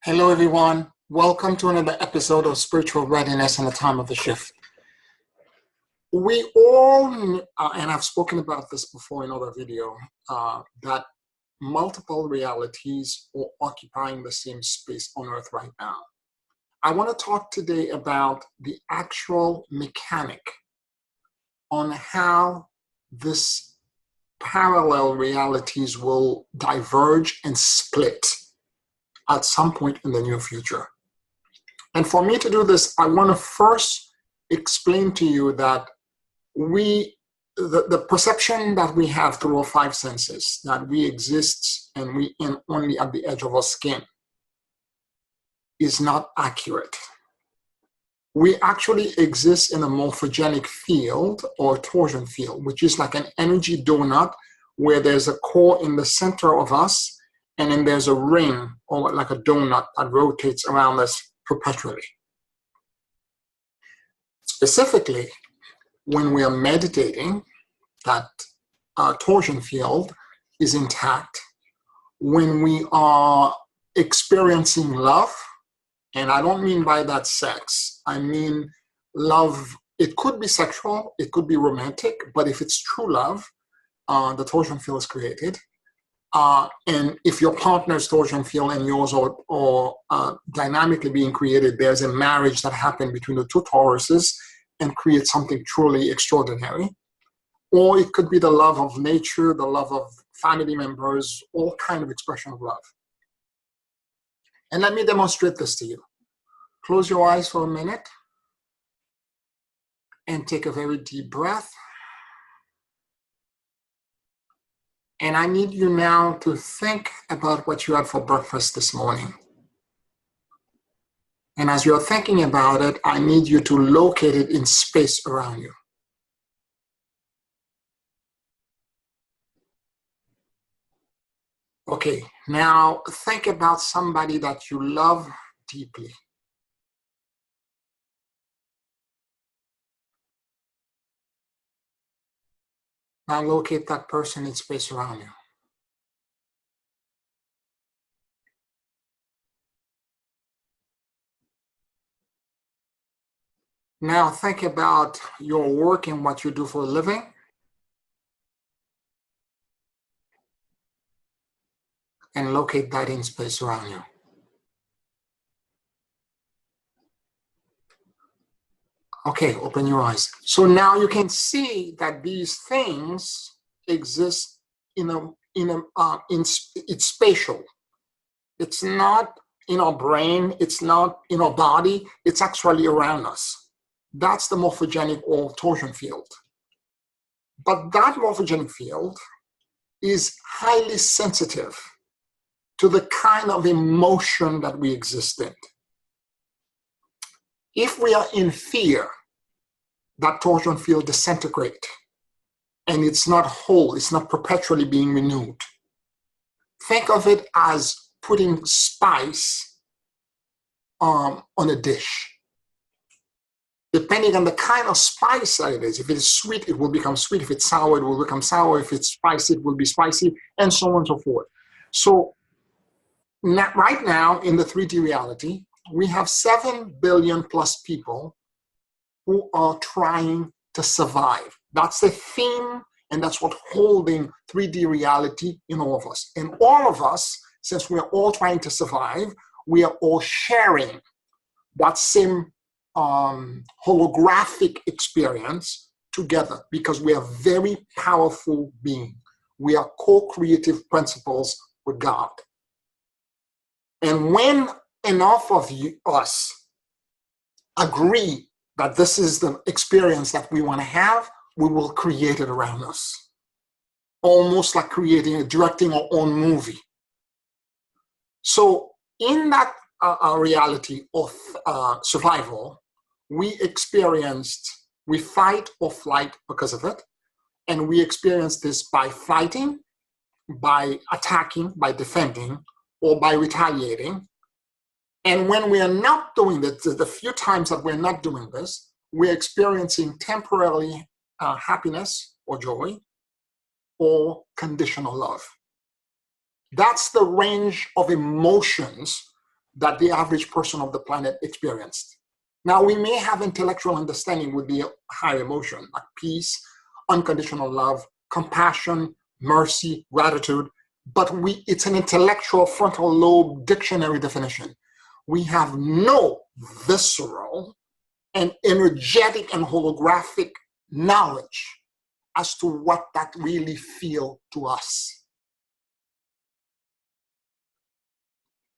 Hello, everyone. Welcome to another episode of Spiritual Readiness and the Time of the Shift. We all, and I've spoken about this before in other video, that multiple realities are occupying the same space on Earth right now. I want to talk today about the actual mechanic on how this parallel realities will diverge and split at some point in the near future. And for me to do this, I want to first explain to you that the perception that we have through our five senses, that we exist and we are only at the edge of our skin, is not accurate. We actually exist in a morphogenic field or torsion field, which is like an energy donut where there's a core in the center of us, and then there's a ring, or like a donut, that rotates around us perpetually. Specifically, when we are meditating, that torsion field is intact. When we are experiencing love, and I don't mean by that sex, I mean love, it could be sexual, it could be romantic, but if it's true love, the torsion field is created. And if your partner's torsion field and yours are dynamically being created, there's a marriage that happened between the two Tauruses and creates something truly extraordinary. Or it could be the love of nature, the love of family members, all kind of expression of love. And let me demonstrate this to you. Close your eyes for a minute and take a very deep breath. And I need you now to think about what you had for breakfast this morning. And as you're thinking about it, I need you to locate it in space around you. Okay, now think about somebody that you love deeply. Now locate that person in space around you. Now think about your work and what you do for a living. And locate that in space around you. Okay, open your eyes. So now you can see that these things exist it's spatial. It's not in our brain, it's not in our body, it's actually around us. That's the morphogenic or torsion field. But that morphogenic field is highly sensitive to the kind of emotion that we exist in. If we are in fear, that torsion field disintegrates, and it's not whole, it's not perpetually being renewed. Think of it as putting spice on a dish. Depending on the kind of spice that it is, if it is sweet, it will become sweet. If it's sour, it will become sour. If it's spicy, it will be spicy, and so on and so forth. So right now in the 3D reality, we have 7 billion plus people who are trying to survive. That's the theme, and that's what's holding 3D reality in all of us. And all of us, since we're all trying to survive, we are all sharing that same holographic experience together, because we are very powerful beings. We are co-creative principles with God. And when enough of us agree that this is the experience that we want to have, we will create it around us. Almost like directing our own movie. So in that reality of survival, we fight or flight because of it. And we experience this by fighting, by attacking, by defending, or by retaliating. And when we are not doing this, the few times that we're not doing this, we're experiencing temporarily happiness or joy or conditional love. That's the range of emotions that the average person of the planet experienced. Now, we may have intellectual understanding with the higher emotion, like peace, unconditional love, compassion, mercy, gratitude, but it's an intellectual frontal lobe dictionary definition. We have no visceral and energetic and holographic knowledge as to what that really feels to us.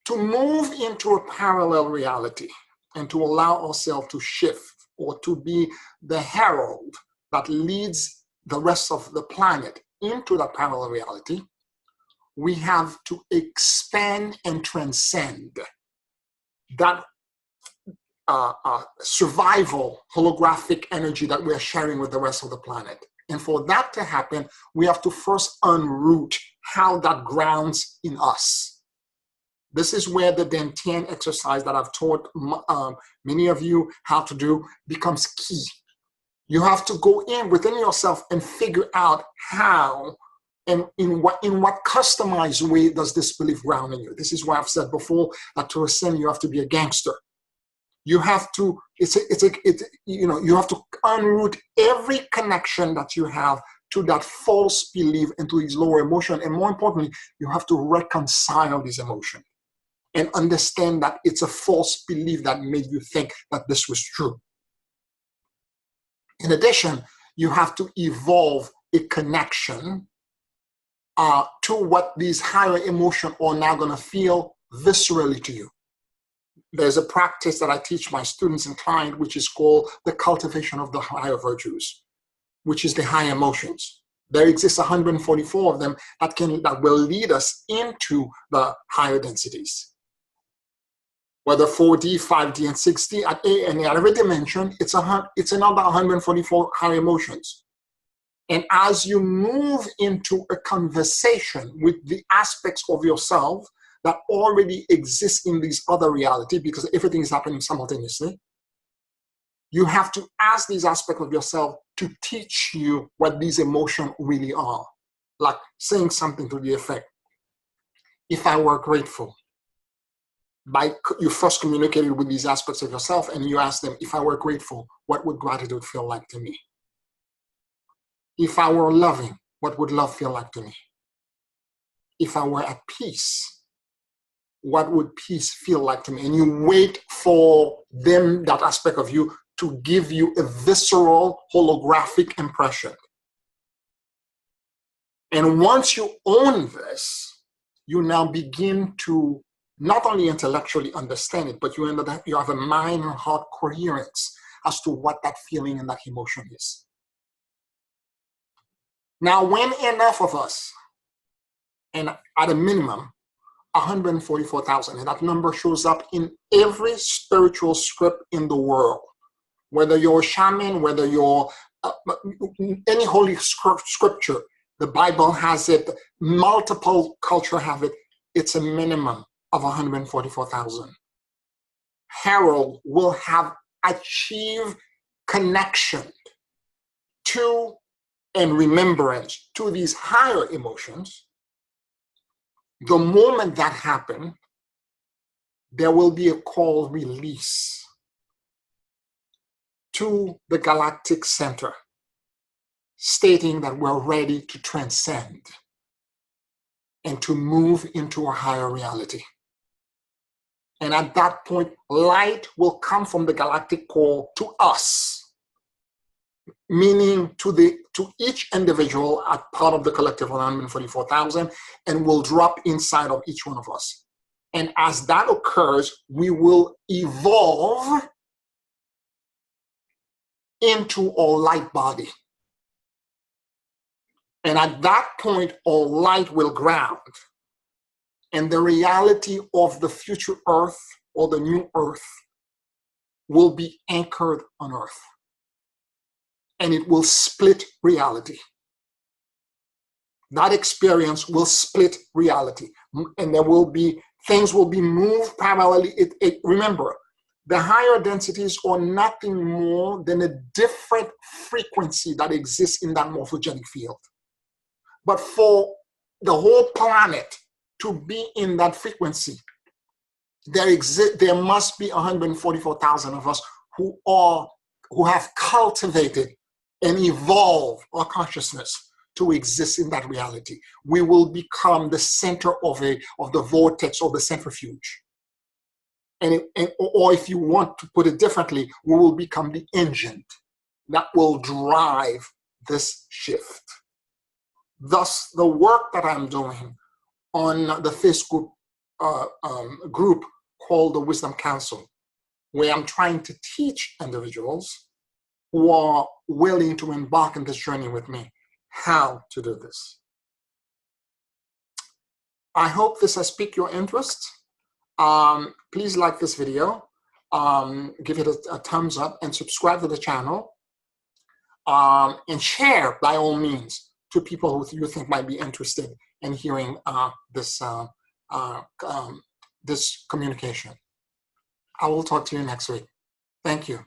To move into a parallel reality and to allow ourselves to shift or to be the herald that leads the rest of the planet into that parallel reality, we have to expand and transcend that survival holographic energy that we're sharing with the rest of the planet. And for that to happen, we have to first unroot how that grounds in us. This is where the Dantian exercise that I've taught many of you how to do becomes key. You have to go in within yourself and figure out how and in what customized way does this belief ground in you. This is why I've said before that to ascend, you have to be a gangster. You have to, you have to unroot every connection that you have to that false belief and to these lower emotions. And more importantly, you have to reconcile these emotions and understand that it's a false belief that made you think that this was true. In addition, you have to evolve a connection to what these higher emotions are now going to feel viscerally to you. There's a practice that I teach my students and clients, which is called the cultivation of the higher virtues, which is the high emotions. There exists 144 of them that will lead us into the higher densities. Whether 4D, 5D, and 6D, at every dimension, it's another 144 higher emotions. And as you move into a conversation with the aspects of yourself that already exist in this other reality, because everything is happening simultaneously, you have to ask these aspects of yourself to teach you what these emotions really are. Like saying something to the effect, if I were grateful. You first communicated with these aspects of yourself and you ask them, if I were grateful, what would gratitude feel like to me? If I were loving, what would love feel like to me? If I were at peace, what would peace feel like to me? And you wait for them, that aspect of you, to give you a visceral holographic impression. And once you own this, you now begin to not only intellectually understand it, but you have a mind and heart coherence as to what that feeling and that emotion is. Now, when enough of us, and at a minimum, 144,000, and that number shows up in every spiritual script in the world, whether you're a shaman, whether you're any holy scripture, the Bible has it, multiple culture have it, it's a minimum of 144,000. Harold will have achieved connection to and remembrance to these higher emotions. The moment that happens, there will be a call release to the galactic center, stating that we're ready to transcend and to move into a higher reality. And at that point, light will come from the galactic core to us, meaning to each individual at part of the collective 144,000, and will drop inside of each one of us. And as that occurs, we will evolve into our light body. And at that point, our light will ground. And the reality of the future Earth or the new Earth will be anchored on Earth. And it will split reality. That experience will split reality. And things will be moved parallelly. Remember, the higher densities are nothing more than a different frequency that exists in that morphogenic field. But for the whole planet to be in that frequency, there must be 144,000 of us who have cultivated and evolved our consciousness to exist in that reality. We will become the center of the vortex or the centrifuge. Or if you want to put it differently, we will become the engine that will drive this shift. Thus, the work that I'm doing on the Facebook group called the Wisdom Council, where I'm trying to teach individuals who are willing to embark on this journey with me how to do this. I hope this has piqued your interest. Please like this video, give it a thumbs up, and subscribe to the channel, and share by all means to people who you think might be interested in hearing this communication. I will talk to you next week. Thank you.